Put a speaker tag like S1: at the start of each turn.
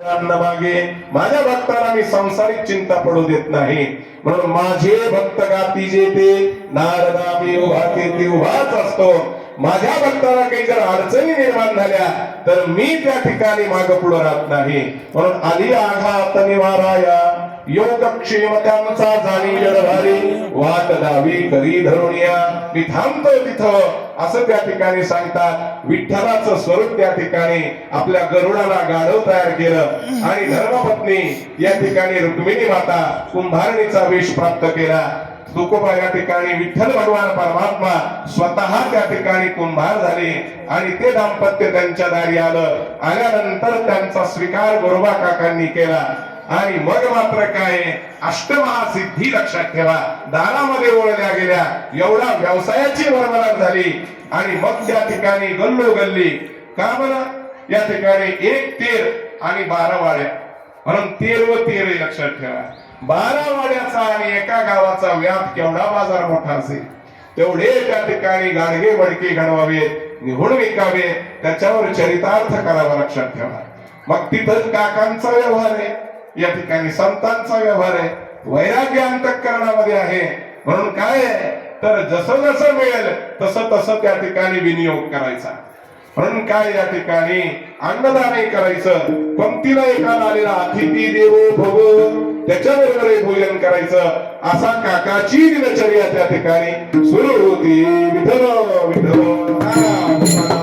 S1: मागे माझ्या भक्ताला मी संसारिक चिंता पडू देत नाही, म्हणून माझे भक्त गाती जे ते नारदा मी उभा ते उभाच असतो. माझ्या भक्ताला काही जर अडचणी निर्माण झाल्या तर मी त्या ठिकाणी माग पुढे राहत नाही. म्हणून आली आघात निवाराया योगक्षेम त्यांचा जाणी जडभारी वाट दावी करी धरुनिया. मी थांबतो तिथं असं त्या ठिकाणी सांगतात. विठ्ठलाचं स्वरूप त्या ठिकाणी आपल्या गरुडाला गाढव तयार केलं आणि धर्मपत्नी या ठिकाणी रुक्मिणी माता कुंभारणीचा वेश प्राप्त केला. तुकोबा या ठिकाणी विठ्ठल भगवान परमात्मा स्वतः त्या ठिकाणी कुंभार झाले आणि ते दाम्पत्य त्यांच्या दारी आलं. आल्यानंतर त्यांचा स्वीकार गोरोबा काकांनी केला आणि मग मात्र काय अष्टमहासिद्धी लक्षात ठेवा दारामध्ये ओळखल्या गेल्या. एवढा व्यवसायाची वर्णना झाली आणि मग त्या ठिकाणी गल्लोगल्ली का बरं या ठिकाणी 1 तेर आणि 12 वाड्या, म्हणून 13 व 13 लक्षात ठेवा. 12 वाड्याचा आणि एका गावाचा व्याप केवढा बाजार मोठा असेल तेवढे त्या ठिकाणी गाडगे बडके घडवावेत, निहुण विकावे, त्याच्यावर चरितार्थ करावा लक्षात ठेवा. मग तिथं काकांचा व्यवहार आहे, या ठिकाणी संतांचा व्यवहार आहे, वैराग्य अंतःकरणामध्ये आहे. म्हणून काय आहे तर जसं जसं मिळेल तसं तसं त्या ठिकाणी विनियोग करायचा. म्हणून काय या ठिकाणी अन्नदानही करायचं. पंक्तीला एकाला आलेला अतिथी देवो भव त्याच्याबरोबर भोजन करायचं. असा काकाची दिनचर्या त्या ठिकाणी सुरू होती. विठ्ठल विठ्ठल